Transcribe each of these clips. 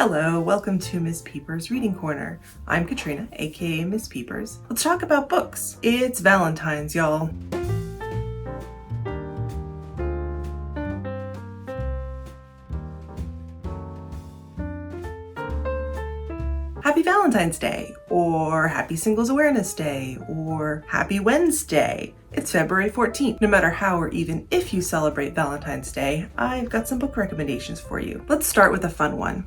Hello, welcome to Miss Peepers Reading Corner. I'm Katrina, aka Miss Peepers. Let's talk about books. It's Valentine's, y'all. Happy Valentine's Day, or Happy Singles Awareness Day, or Happy Wednesday. It's February 14th. No matter how or even if you celebrate Valentine's Day, I've got some book recommendations for you. Let's start with a fun one.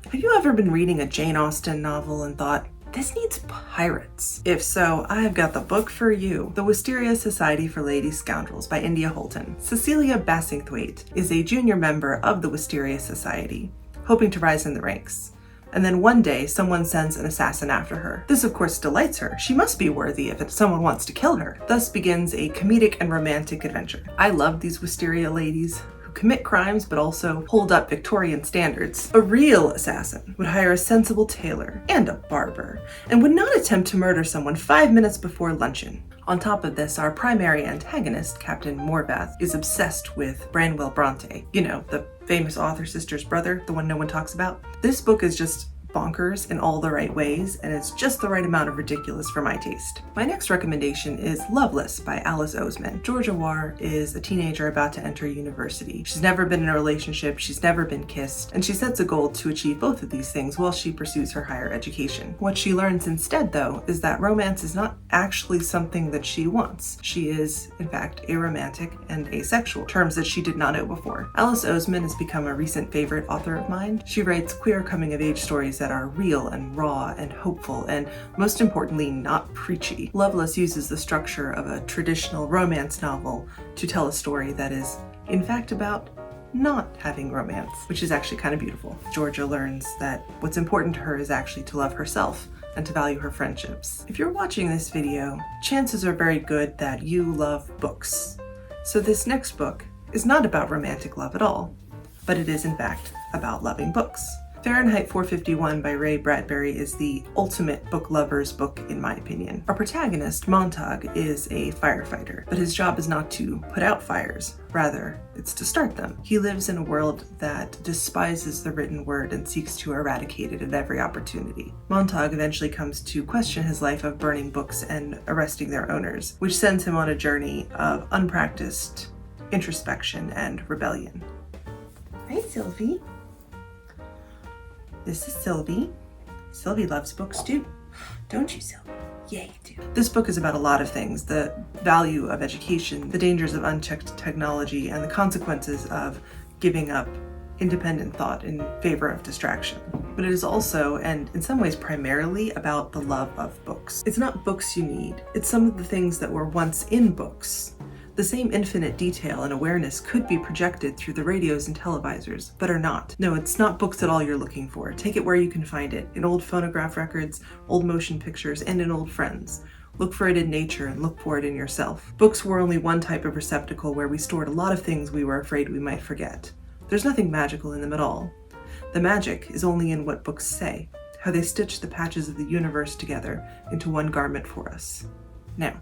Have you ever been reading a Jane Austen novel and thought, this needs pirates? If so, I've got the book for you. The Wisteria Society for Lady Scoundrels by India Holton. Cecilia Bassingthwaighte is a junior member of the Wisteria Society, hoping to rise in the ranks. And then one day, someone sends an assassin after her. This, of course, delights her. She must be worthy if someone wants to kill her. Thus begins a comedic and romantic adventure. I love these Wisteria ladies who commit crimes but also hold up Victorian standards. A real assassin would hire a sensible tailor and a barber and would not attempt to murder someone 5 minutes before luncheon. On top of this, our primary antagonist, Captain Morvath, is obsessed with Branwell Bronte. You know, the famous author sister's brother, the one no one talks about. This book is just bonkers in all the right ways, and it's just the right amount of ridiculous for my taste. My next recommendation is Loveless by Alice Oseman. Georgia Warr is a teenager about to enter university. She's never been in a relationship, she's never been kissed, and she sets a goal to achieve both of these things while she pursues her higher education. What she learns instead, though, is that romance is not actually something that she wants. She is, in fact, aromantic and asexual, terms that she did not know before. Alice Oseman has become a recent favorite author of mine. She writes queer coming-of-age stories that are real and raw and hopeful and, most importantly, not preachy. Loveless uses the structure of a traditional romance novel to tell a story that is, in fact, about not having romance, which is actually kind of beautiful. Georgia learns that what's important to her is actually to love herself and to value her friendships. If you're watching this video, chances are very good that you love books. So this next book is not about romantic love at all, but it is in fact about loving books. Fahrenheit 451 by Ray Bradbury is the ultimate book lover's book, in my opinion. Our protagonist, Montague, is a firefighter, but his job is not to put out fires. Rather, it's to start them. He lives in a world that despises the written word and seeks to eradicate it at every opportunity. Montague eventually comes to question his life of burning books and arresting their owners, which sends him on a journey of unpracticed introspection and rebellion. Hi, Sylvie. This is Sylvie. Sylvie loves books too. Don't you, Sylvie? Yeah, you do. This book is about a lot of things: the value of education, the dangers of unchecked technology, and the consequences of giving up independent thought in favor of distraction. But it is also, and in some ways primarily, about the love of books. It's not books you need, it's some of the things that were once in books. The same infinite detail and awareness could be projected through the radios and televisors, but are not. No, it's not books at all you're looking for. Take it where you can find it, in old phonograph records, old motion pictures, and in old friends. Look for it in nature and look for it in yourself. Books were only one type of receptacle where we stored a lot of things we were afraid we might forget. There's nothing magical in them at all. The magic is only in what books say, how they stitch the patches of the universe together into one garment for us. Now,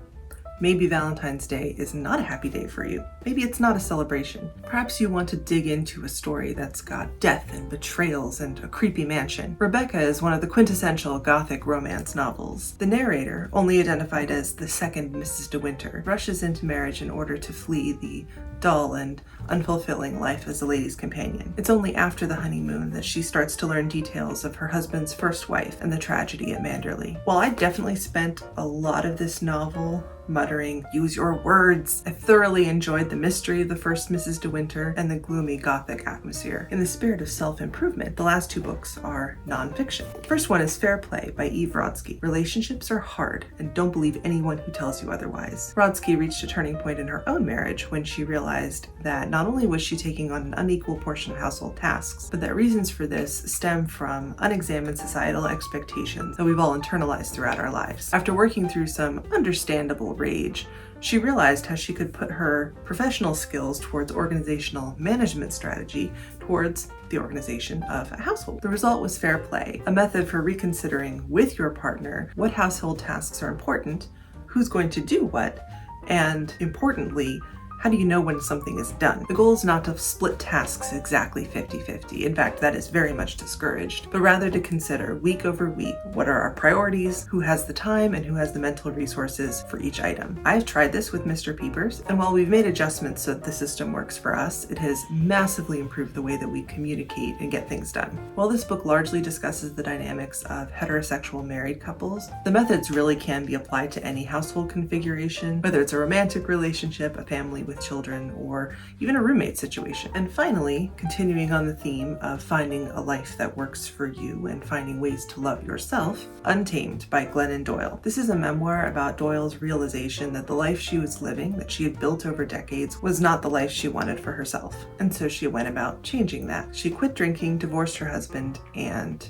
maybe Valentine's Day is not a happy day for you. Maybe it's not a celebration. Perhaps you want to dig into a story that's got death and betrayals and a creepy mansion. Rebecca is one of the quintessential Gothic romance novels. The narrator, only identified as the second Mrs. De Winter, rushes into marriage in order to flee the dull and unfulfilling life as a lady's companion. It's only after the honeymoon that she starts to learn details of her husband's first wife and the tragedy at Manderley. While I definitely spent a lot of this novel muttering, "Use your words," I thoroughly enjoyed the mystery of the first Mrs. De Winter and the gloomy Gothic atmosphere. In the spirit of self-improvement, the last two books are non-fiction. The first one is Fair Play by Eve Rodsky. Relationships are hard, and don't believe anyone who tells you otherwise. Rodsky reached a turning point in her own marriage when she realized that not only was she taking on an unequal portion of household tasks, but that reasons for this stem from unexamined societal expectations that we've all internalized throughout our lives. After working through some understandable rage, she realized how she could put her professional skills towards organizational management strategy towards the organization of a household. The result was Fair Play, a method for reconsidering with your partner what household tasks are important, who's going to do what, and importantly, How do you know when something is done? The goal is not to split tasks exactly 50-50. In fact, that is very much discouraged, but rather to consider week over week, what are our priorities, who has the time, and who has the mental resources for each item. I've tried this with Mr. Peepers, and while we've made adjustments so that the system works for us, it has massively improved the way that we communicate and get things done. While this book largely discusses the dynamics of heterosexual married couples, the methods really can be applied to any household configuration, whether it's a romantic relationship, a family with children, or even a roommate situation. And finally, continuing on the theme of finding a life that works for you and finding ways to love yourself, Untamed by Glennon Doyle. This is a memoir about Doyle's realization that the life she was living, that she had built over decades, was not the life she wanted for herself. And so she went about changing that. She quit drinking, divorced her husband, and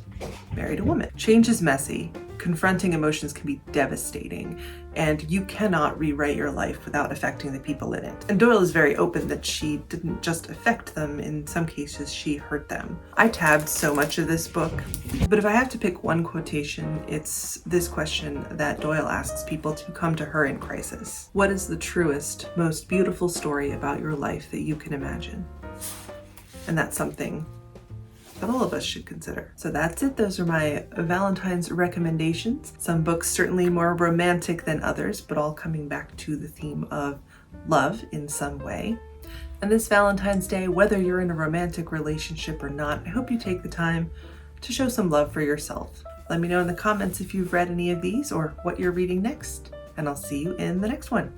married a woman. Change is messy. Confronting emotions can be devastating, and you cannot rewrite your life without affecting the people in it. And Doyle is very open that she didn't just affect them, in some cases she hurt them. I tabbed so much of this book, but if I have to pick one quotation, it's this question that Doyle asks people to come to her in crisis. What is the truest, most beautiful story about your life that you can imagine? And that's something that all of us should consider. So that's it. Those are my Valentine's recommendations. Some books certainly more romantic than others, but all coming back to the theme of love in some way. And this Valentine's Day, whether you're in a romantic relationship or not, I hope you take the time to show some love for yourself. Let me know in the comments if you've read any of these or what you're reading next, and I'll see you in the next one.